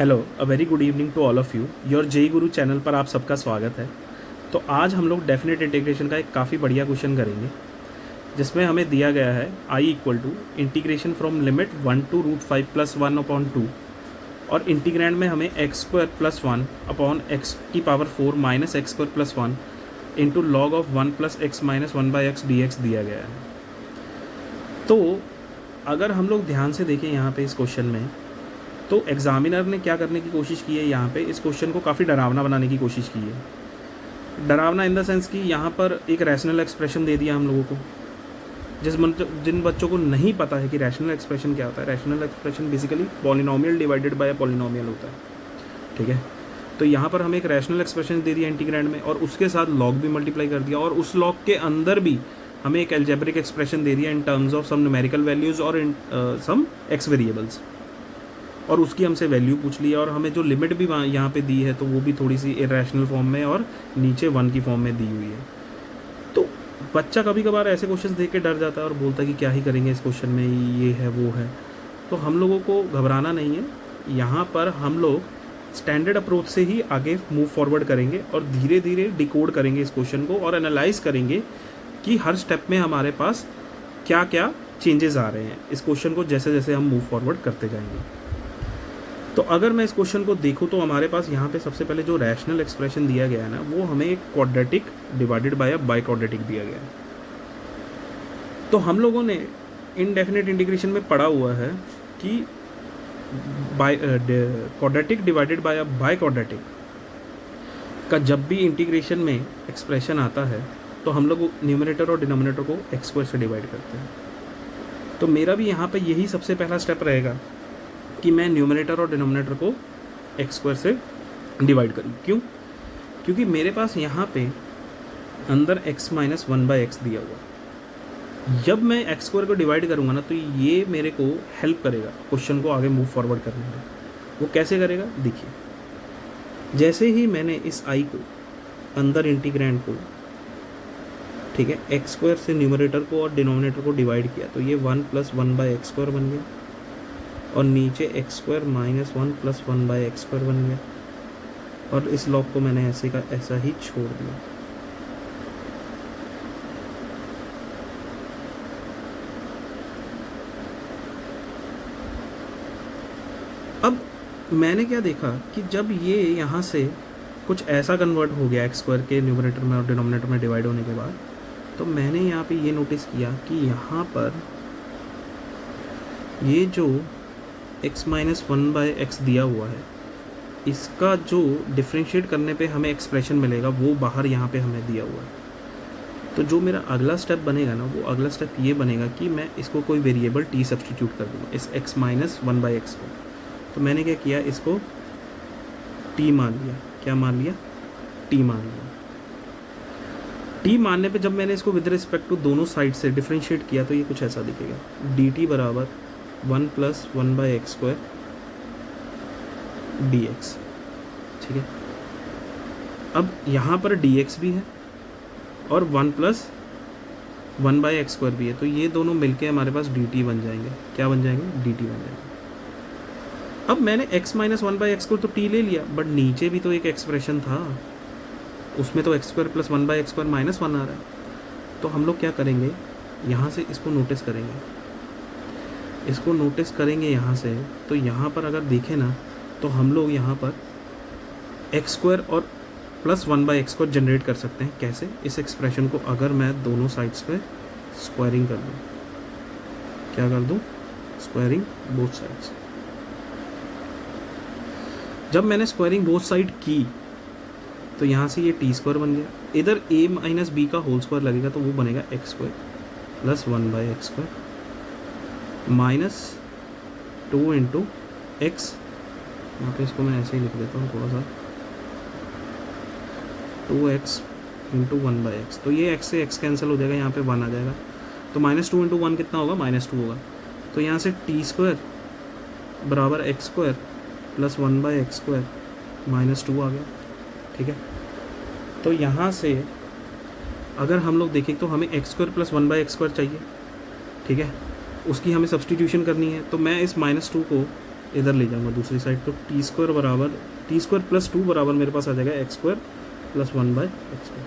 Hello, a very good evening to all of you. Your JEE Guru channel पर आप सबका स्वागत है। तो आज हम लोग डेफिनेट इंटीग्रेशन का एक काफ़ी बढ़िया क्वेश्चन करेंगे, जिसमें हमें दिया गया है I equal to integration from limit 1 to √5 plus 1/2 और इंटीग्रैंड में हमें x square plus 1 upon x की power 4 minus x square plus 1 into log of 1 plus x minus 1/x dx दिया गया है। तो अगर हम लोग ध्यान से देखें यहाँ पे इस क्वेश्चन में, तो एग्जामिनर ने क्या करने की कोशिश की है, यहाँ पे इस क्वेश्चन को काफ़ी डरावना बनाने की कोशिश की है। डरावना इन द सेंस कि यहाँ पर एक रैशनल एक्सप्रेशन दे दिया हम लोगों को। जिन बच्चों को नहीं पता है कि रैशनल एक्सप्रेशन क्या होता है, rational expression basically polynomial divided by polynomial होता है, ठीक है। तो यहाँ पर हमें एक रैशनल एक्सप्रेशन दे दिया इंटीग्रैंड में, और उसके साथ लॉग भी मल्टीप्लाई कर दिया, और उस लॉग के अंदर भी हमें एक एल्जेब्रिक एक्सप्रेशन दे दिया in terms of some numerical values और इन सम एक्स वेरिएबल्स, और उसकी हमसे वैल्यू पूछ ली है, और हमें जो लिमिट भी यहाँ पे दी है तो वो भी थोड़ी सी इरेशनल फॉर्म में और नीचे 1 की फॉर्म में दी हुई है। तो बच्चा कभी कभार ऐसे क्वेश्चन देख के डर जाता है और बोलता है कि क्या ही करेंगे इस क्वेश्चन में, ये है वो है। तो हम लोगों को घबराना नहीं है, यहाँ पर हम लोग स्टैंडर्ड अप्रोच से ही आगे मूव फॉरवर्ड करेंगे और धीरे धीरे डिकोड करेंगे इस क्वेश्चन को और एनालाइज करेंगे कि हर स्टेप में हमारे पास क्या क्या चेंजेस आ रहे हैं इस क्वेश्चन को, जैसे जैसे हम मूव फॉरवर्ड करते जाएंगे। तो अगर मैं इस क्वेश्चन को देखूँ तो हमारे पास यहाँ पे सबसे पहले जो रैशनल एक्सप्रेशन दिया गया है ना, वो हमें एक quadratic divided by a by quadratic दिया गया है। तो हम लोगों ने इनडेफिनेट इंटीग्रेशन में पढ़ा हुआ है कि quadratic divided by a by quadratic का जब भी इंटीग्रेशन में एक्सप्रेशन आता है तो हम लोग न्यूमरेटर और डिनोमिनेटर को एक्स स्क्वायर से डिवाइड करते हैं। तो मेरा भी यहाँ पे यही सबसे पहला स्टेप रहेगा कि मैं न्यूमरेटर और डिनोमिनेटर को एक्स स्क्वायर से डिवाइड करूँ। क्यों? क्योंकि मेरे पास यहाँ पे अंदर x माइनस 1/x दिया हुआ है। जब मैं एक्स स्क्वायर को डिवाइड करूँगा ना, तो ये मेरे को हेल्प करेगा क्वेश्चन को आगे मूव फॉरवर्ड करने में। वो कैसे करेगा देखिए, जैसे ही मैंने इस आई को अंदर इंटीग्रैंड को, ठीक है, एक्स स्क्वायर से न्यूमरेटर को और डिनोमिनेटर को डिवाइड किया, तो ये 1 प्लस 1/x² बन गया, और नीचे x square minus 1 plus 1/x² बन गया, और इस लॉग को मैंने ऐसे का ऐसा ही छोड़ दिया। अब मैंने क्या देखा कि जब ये यहाँ से कुछ ऐसा कन्वर्ट हो गया एक्स स्क्वायर के न्यूमरेटर में और डिनोमिनेटर में डिवाइड होने के बाद, तो मैंने यहाँ पे ये नोटिस किया कि यहाँ पर ये जो x माइनस 1/x दिया हुआ है, इसका जो डिफ्रेंशिएट करने पे हमें एक्सप्रेशन मिलेगा वो बाहर यहाँ पे हमें दिया हुआ है। तो जो मेरा अगला स्टेप बनेगा ना, वो अगला स्टेप ये बनेगा कि मैं इसको कोई वेरिएबल t सब्सटीट्यूट कर दूँगा इस x माइनस 1/x को। तो मैंने क्या किया, इसको t मान लिया। क्या मान लिया? t मान लिया। t मानने पे जब मैंने इसको विद रिस्पेक्ट टू दोनों साइड से डिफ्रेंशिएट किया तो ये कुछ ऐसा दिखेगा, dt बराबर 1 प्लस 1/x² dx, ठीक है। अब यहाँ पर dx भी है और 1 प्लस 1/x² भी है, तो ये दोनों मिलके हमारे पास dt बन जाएंगे। क्या बन जाएंगे? dt बन जाएंगे। अब मैंने x माइनस 1/x को तो t ले लिया, बट नीचे भी तो एक एक्सप्रेशन था, उसमें तो x² प्लस 1/x² माइनस 1 आ रहा है। तो हम लोग क्या करेंगे, यहाँ से इसको नोटिस करेंगे यहाँ से। तो यहाँ पर अगर देखें ना, तो हम लोग यहाँ पर x² और प्लस 1/x² जनरेट कर सकते हैं। कैसे? इस एक्सप्रेशन को अगर मैं दोनों साइड्स पे स्क्वायरिंग कर दूँ, क्या कर दूँ? Squaring both sides. जब मैंने स्क्वायरिंग बोथ साइड की तो यहाँ से ये t² बन गया, इधर a माइनस b का होल स्क्वायर लगेगा तो वो बनेगा x² plus 1/x² minus 2 into x. यहाँ पे इसको मैं ऐसे ही लिख देता हूँ थोड़ा सा, 2x इंटू 1/x। तो ये x से x कैंसिल हो जाएगा, यहाँ पे 1 आ जाएगा, तो माइनस 2 इंटू 1 कितना होगा? -2 होगा। तो यहाँ से t² बराबर x² प्लस 1/x² -2 आ गया, ठीक है। तो यहाँ से अगर हम लोग देखें तो हमें x² प्लस 1/x² चाहिए, ठीक है। उसकी हमें सब्सटीट्यूशन करनी है, तो मैं इस -2 को इधर ले जाऊँगा दूसरी साइड, तो टी स्क्वायर बराबर टी स्क्वायर प्लस 2 बराबर मेरे पास आ जाएगा x square plus 1/x square.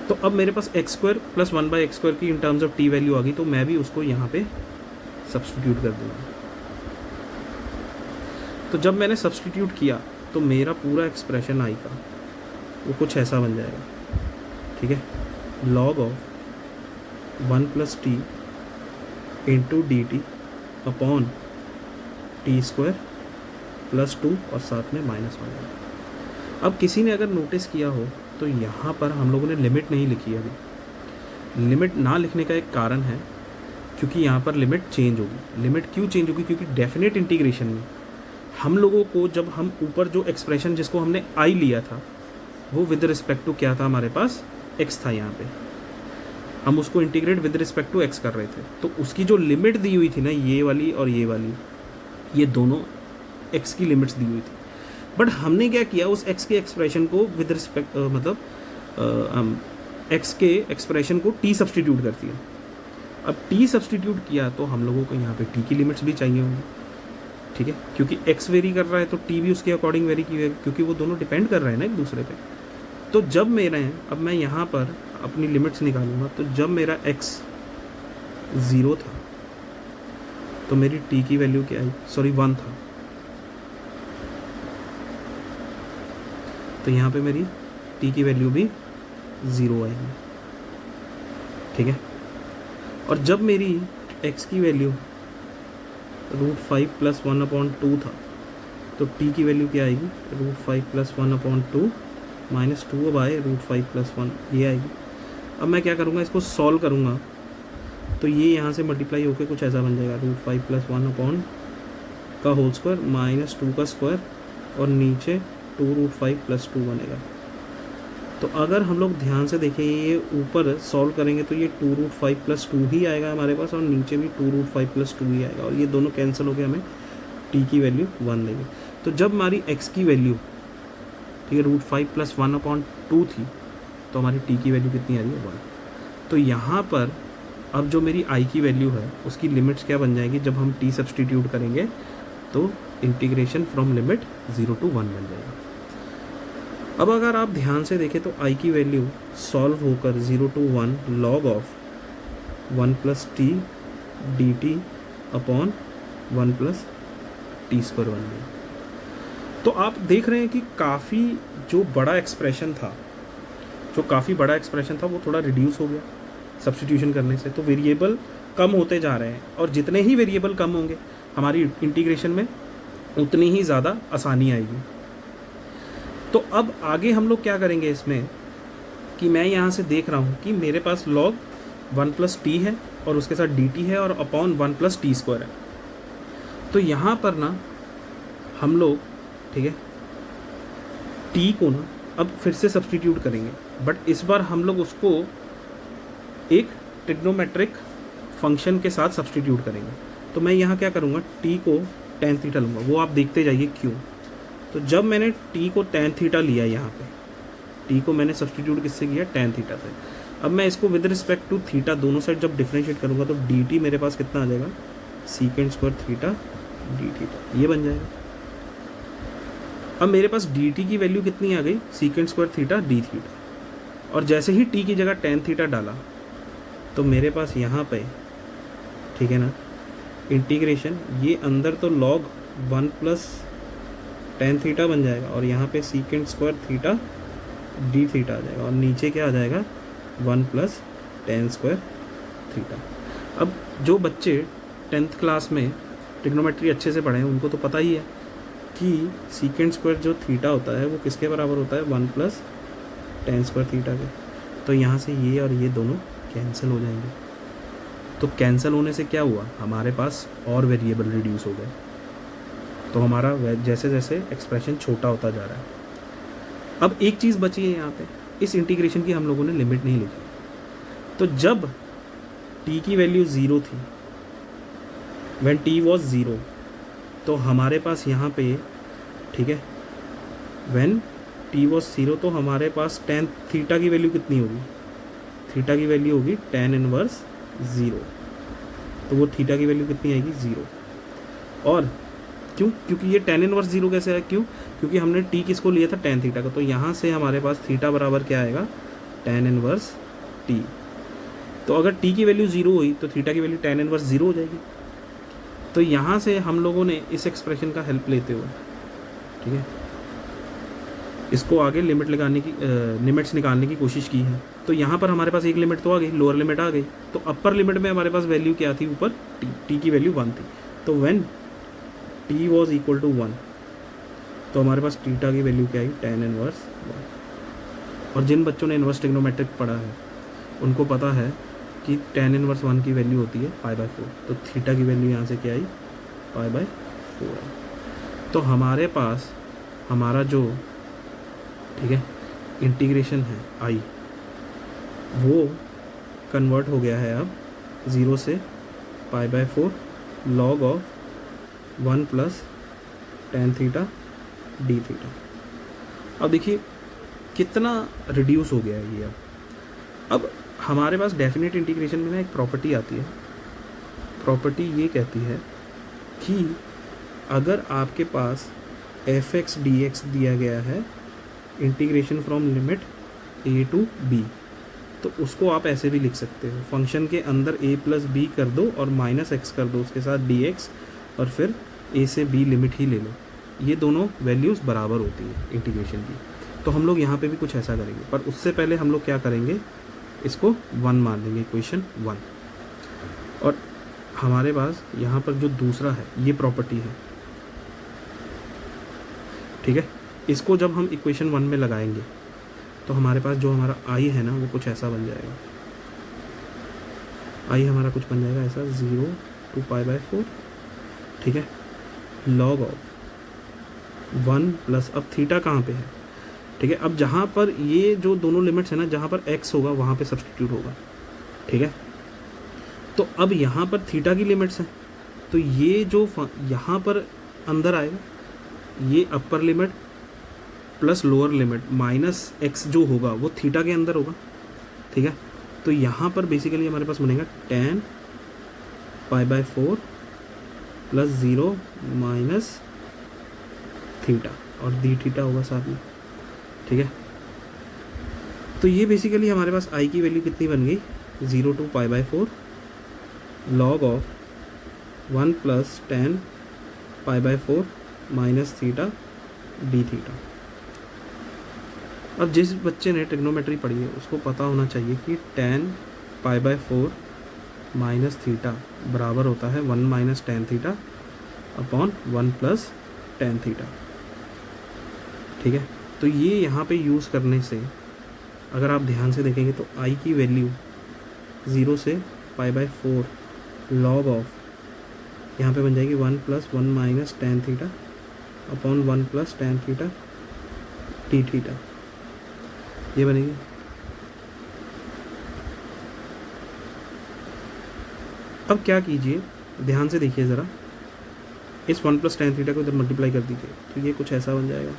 तो अब मेरे पास x square plus 1/x square की in terms of t value आ गई, तो मैं भी उसको यहाँ पे सब्सटीट्यूट कर दूँगा। तो जब मैंने सब्सटीट्यूट किया तो मेरा पूरा एक्सप्रेशन आई का वो कुछ ऐसा बन जाएगा, ठीक है, log of 1 + t into D T upon T square plus 2 और साथ में -1। अब किसी ने अगर नोटिस किया हो तो यहाँ पर हम लोगों ने लिमिट नहीं लिखी है अभी। लिमिट ना लिखने का एक कारण है क्योंकि यहाँ पर लिमिट चेंज होगी। लिमिट क्यों चेंज होगी? क्योंकि डेफिनेट इंटीग्रेशन में हम लोगों को जब हम ऊपर जो एक्सप्रेशन जिसको हमने आई लिया था वो विद रिस्पेक्ट टू क्या था, हमारे पास एक्स था, यहाँ पे हम उसको integrate with respect to x कर रहे थे। तो उसकी जो लिमिट दी हुई थी ना, ये वाली और ये वाली, ये दोनों एक्स की लिमिट्स दी हुई थी। बट हमने क्या किया, उस एक्स के एक्सप्रेशन को विद रिस्पेक्ट एक्स के एक्सप्रेशन को टी सब्सटीट्यूट कर दिया। अब टी सब्सटीट्यूट किया तो हम लोगों को यहाँ पे टी की लिमिट्स भी चाहिए होंगी, ठीक है, क्योंकि एक्स वेरी कर रहा है तो टी भी उसके अकॉर्डिंग वेरी की, क्योंकि वो दोनों डिपेंड कर रहे हैं ना एक दूसरे पे। तो जब मेरे अब मैं यहाँ पर अपनी लिमिट्स निकालूंगा, तो जब मेरा x 0 था तो मेरी t की वैल्यू क्या आई, सॉरी 1 था, तो यहाँ पे मेरी t की वैल्यू भी 0 आएगी, ठीक है। और जब मेरी x की वैल्यू √5 + 1/2 था तो t की वैल्यू क्या आएगी, √5 + 1/2 -2/√5 + 1 ये आएगी। अब मैं क्या करूँगा, इसको सॉल्व करूँगा तो ये यहाँ से मल्टीप्लाई होकर कुछ ऐसा बन जाएगा, √5 + 1 का होल स्क्वायर -2 का स्क्वायर और नीचे 2√5 + 2 बनेगा। तो अगर हम लोग ध्यान से देखें, ये ऊपर सॉल्व करेंगे तो ये 2√5 + 2 ही आएगा हमारे पास, और नीचे भी 2√5 + 2 ही आएगा, और ये दोनों कैंसिल हो गए, हमें t की वैल्यू 1 देंगे। तो जब हमारी x की वैल्यू, ठीक है, √5 + 1/2 थी तो हमारी t की वैल्यू कितनी आ रही है, 1। तो यहाँ पर अब जो मेरी i की वैल्यू है उसकी लिमिट्स क्या बन जाएगी, जब हम t सब्सटीट्यूट करेंगे तो इंटीग्रेशन फ्रॉम लिमिट 0 to 1 बन जाएगा। अब अगर आप ध्यान से देखें तो i की वैल्यू सॉल्व होकर 0 to 1 log of 1 + t dt upon 1 + t square बन गई। तो आप देख रहे हैं कि काफ़ी जो बड़ा एक्सप्रेशन था, वो थोड़ा रिड्यूस हो गया सब्स्टिट्यूशन करने से। तो वेरिएबल कम होते जा रहे हैं, और जितने ही वेरिएबल कम होंगे हमारी इंटीग्रेशन में उतनी ही ज़्यादा आसानी आएगी। तो अब आगे हम लोग क्या करेंगे इसमें, कि मैं यहाँ से देख रहा हूँ कि मेरे पास log 1 + t है और उसके साथ dt है और अपॉन 1 + t स्क्वायर है। तो यहाँ पर ना हम लोग, ठीक है, t को ना अब फिर से सब्स्टिट्यूट करेंगे, बट इस बार हम लोग उसको एक ट्रिग्नोमेट्रिक फंक्शन के साथ सब्स्टिट्यूट करेंगे। तो मैं यहाँ क्या करूँगा, t को tan थीटा लूँगा, वो आप देखते जाइए क्यों। तो जब मैंने t को tan थीटा लिया, यहाँ पे t को मैंने सब्स्टिट्यूट किससे किया, tan थीटा से। अब मैं इसको विद रिस्पेक्ट टू थीटा दोनों साइड जब डिफरेंशिएट करूँगा तो dt मेरे पास कितना आ जाएगा, sec² थीटा d थीटा, ये बन जाएगा। अब मेरे पास dt की वैल्यू कितनी आ गई, sec² थीटा d थीटा, और जैसे ही t की जगह tan थीटा डाला तो मेरे पास यहाँ पे, ठीक है ना, इंटीग्रेशन ये अंदर तो log 1 + tan थीटा बन जाएगा, और यहाँ पे sec² थीटा d थीटा आ जाएगा, और नीचे क्या आ जाएगा, 1 + tan² थीटा। अब जो बच्चे 10th क्लास में ट्रिग्नोमेट्री अच्छे से पढ़े हैं उनको तो पता ही है कि sec² जो थीटा होता है वो किसके बराबर होता है, 1 + tan² थीटा के। तो यहाँ से ये और ये दोनों कैंसिल हो जाएंगे। तो कैंसिल होने से क्या हुआ, हमारे पास और वेरिएबल रिड्यूस हो गए। तो हमारा जैसे जैसे एक्सप्रेशन छोटा होता जा रहा है। अब एक चीज़ बची है यहाँ पे, इस इंटीग्रेशन की हम लोगों ने लिमिट नहीं लिखी। तो जब t की वैल्यू 0 थी, व्हेन t वाज 0, तो हमारे पास यहाँ पे, ठीक है, व्हेन t वाज 0 तो हमारे पास tan थीटा की वैल्यू कितनी होगी, थीटा की वैल्यू होगी tan इनवर्स 0। तो वो थीटा की वैल्यू कितनी आएगी, 0। और क्यों? क्योंकि ये tan इनवर्स 0 कैसे है? क्यों? क्योंकि हमने t किसको लिया था? tan थीटा का। तो यहाँ से हमारे पास थीटा बराबर क्या आएगा? tan inverse t। तो अगर t की वैल्यू 0 हुई तो थीटा की वैल्यू tan इनवर्स 0 हो जाएगी। तो यहाँ से हम लोगों ने इस एक्सप्रेशन का हेल्प लेते हुए, ठीक है, इसको आगे लिमिट लगाने की लिमिट्स निकालने की कोशिश की है। तो यहाँ पर हमारे पास एक लिमिट तो आ गई, लोअर लिमिट आ गई। तो अपर लिमिट में हमारे पास वैल्यू क्या थी? ऊपर t की वैल्यू 1 थी। तो when t was equal to 1, तो हमारे पास थीटा की वैल्यू क्या आई? tan inverse 1। और जिन बच्चों ने इनवर्स ट्रिग्नोमेट्रिक पढ़ा है उनको पता है कि tan इनवर्स 1 की वैल्यू होती है π/4। तो थीटा की वैल्यू यहाँ से क्या आई? π/4 आई। तो हमारे पास हमारा जो, ठीक है, इंटीग्रेशन है आई, वो कन्वर्ट हो गया है अब 0 से π/4 log of 1 plus tan theta d theta. अब देखिए कितना रिड्यूस हो गया है ये। अब हमारे पास डेफिनेट इंटीग्रेशन में ना एक प्रॉपर्टी आती है। प्रॉपर्टी ये कहती है कि अगर आपके पास f(x) dx दिया गया है integration from limit a to b, तो उसको आप ऐसे भी लिख सकते हो, फंक्शन के अंदर a प्लस बी कर दो और माइनस एक्स कर दो उसके साथ dx, और फिर a से b लिमिट ही ले लो। ये दोनों वैल्यूज़ बराबर होती है इंटीग्रेशन की। तो हम लोग यहाँ पे भी कुछ ऐसा करेंगे, पर उससे पहले हम लोग क्या करेंगे? इसको 1 मान लेंगे, इक्वेशन 1। और हमारे पास यहाँ पर जो दूसरा है ये प्रॉपर्टी है, ठीक है। इसको जब हम इक्वेशन 1 में लगाएंगे तो हमारे पास जो हमारा आई है ना वो कुछ ऐसा बन जाएगा। आई हमारा कुछ बन जाएगा ऐसा 0 to π/4, ठीक है, log ऑफ 1 प्लस, अब थीटा कहाँ पे है? ठीक है, अब जहाँ पर ये जो दोनों लिमिट्स है ना, जहाँ पर x होगा वहाँ पे सब्सटीट्यूट होगा, ठीक है। तो अब यहाँ पर थीटा की लिमिट्स हैं, तो ये जो यहाँ पर अंदर आएगा, ये upper limit plus lower limit minus x जो होगा वो थीटा के अंदर होगा, ठीक है। तो यहाँ पर बेसिकली हमारे पास बनेगा tan π/4 प्लस 0 माइनस थीटा, और डी थीटा होगा साथ में, ठीक है। तो ये बेसिकली हमारे पास आई की वैल्यू कितनी बन गई? 0 to π/4 log of 1 plus tan π/4 minus theta d theta. अब जिस बच्चे ने ट्रिग्नोमेट्री पढ़ी है उसको पता होना चाहिए कि tan π/4 माइनस थीटा बराबर होता है 1 minus tan theta upon 1 plus tan theta, ठीक है। तो ये यहाँ पे यूज़ करने से अगर आप ध्यान से देखेंगे तो आई की वैल्यू 0 से π/4 log ऑफ, यहाँ पे बन जाएगी 1 plus 1 minus tan theta upon 1 plus tan theta T theta, ये बनेगी। अब क्या कीजिए, ध्यान से देखिए ज़रा, इस 1 प्लस tan थीटा को इधर मल्टीप्लाई कर दीजिए तो ये कुछ ऐसा बन जाएगा।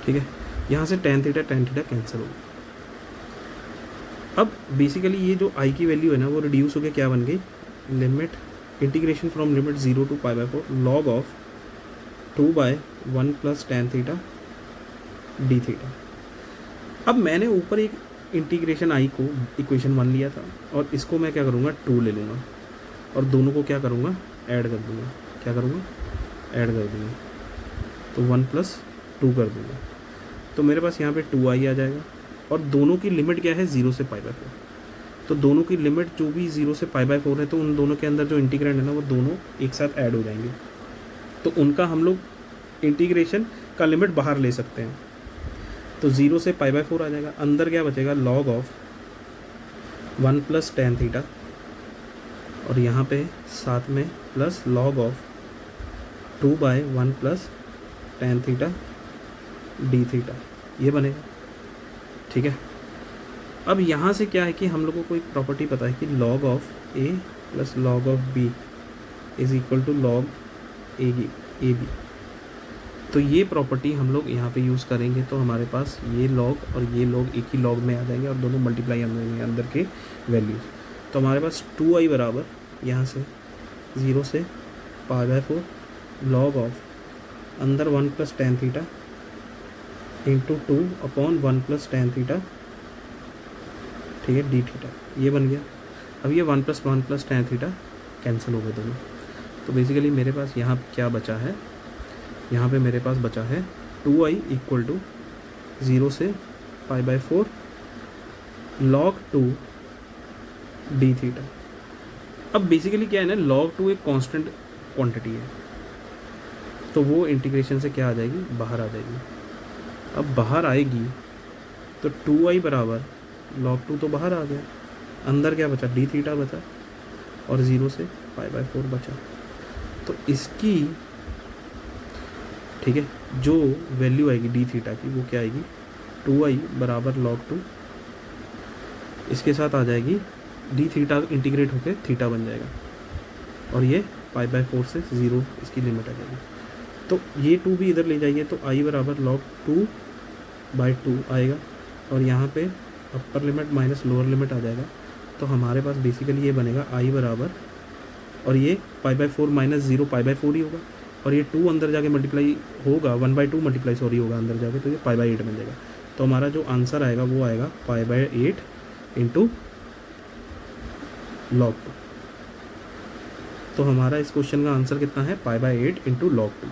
ठीक है, यहाँ से tan थीटा कैंसिल होगा। अब बेसिकली ये जो आई की वैल्यू है ना वो रिड्यूस होकर क्या बन गई? Limit integration from limit 0 to π/4 log of 2/1 plus tan theta d theta. अब मैंने ऊपर एक इंटीग्रेशन आई को इक्वेशन 1 लिया था और इसको मैं क्या करूँगा? 2 ले लूँगा और दोनों को क्या करूँगा? ऐड कर दूँगा। क्या करूँगा? ऐड कर दूँगा, तो 1 प्लस 2 कर दूँगा, तो मेरे पास यहाँ पे 2i आ जाएगा। और दोनों की लिमिट क्या है? 0 से π/4। तो दोनों की लिमिट जो भी 0 से π/4 है, तो उन दोनों के अंदर जो इंटीग्रेंड है ना वो दोनों एक साथ ऐड हो जाएंगे, तो उनका हम लोग इंटीग्रेशन का लिमिट बाहर ले सकते हैं। तो 0 से π/4 आ जाएगा, अंदर क्या बचेगा? log of 1 plus tan theta, और यहाँ पे साथ में plus log of 2/1 plus tan theta d theta, ये बनेगा, ठीक है। अब यहाँ से क्या है कि हम लोगों को एक प्रॉपर्टी पता है कि log of a plus log of b is equal to log A B. तो ये प्रॉपर्टी हम लोग यहाँ पे यूज़ करेंगे तो हमारे पास ये लॉग और ये लॉग एक ही लॉग में आ जाएंगे और दोनों मल्टीप्लाई हो जाएंगे अंदर के वैल्यूज़। तो हमारे पास 2i बराबर यहाँ से 0 से π/4 log ऑफ अंदर 1 + tan theta into 2/1 + tan theta, ठीक है, डी थीटा, ये बन गया। अब ये 1 + 1 + tan थीटा कैंसिल हो गए दोनों। तो बेसिकली मेरे पास यहाँ पे क्या बचा है, यहाँ पे मेरे पास बचा है 2i = 0 से π/4 log 2 डी थीटा। अब बेसिकली क्या है ना, log 2 एक कांस्टेंट क्वांटिटी है, तो वो इंटीग्रेशन से क्या आ जाएगी, बाहर आ जाएगी। अब बाहर आएगी तो 2i बराबर log 2 तो बाहर आ गया, अंदर क्या बचा, डी थीटा बचा और 0 से π/4 बचा। तो इसकी, ठीक है, जो वैल्यू आएगी डी थीटा की वो क्या आएगी, 2i बराबर log 2, इसके साथ आ जाएगी डी थीटा इंटीग्रेट होकर थीटा बन जाएगा और ये π/4 से 0 इसकी लिमिट आ जाएगी। तो ये 2 भी इधर ले जाइए तो i बराबर log 2/2 आएगा और यहाँ पे upper limit minus lower limit आ जाएगा। तो हमारे पास बेसिकली ये बनेगा i बराबर, और ये π/4 माइनस 0 π/4 ही होगा और ये 2 अंदर जाके मल्टीप्लाई होगा, 1/2 मल्टीप्लाई होगा अंदर जाके, तो ये π/8 बन जाएगा। तो हमारा जो आंसर आएगा वो आएगा π/8 इंटू log 2। तो हमारा इस क्वेश्चन का आंसर कितना है, π/8 इंटू log 2।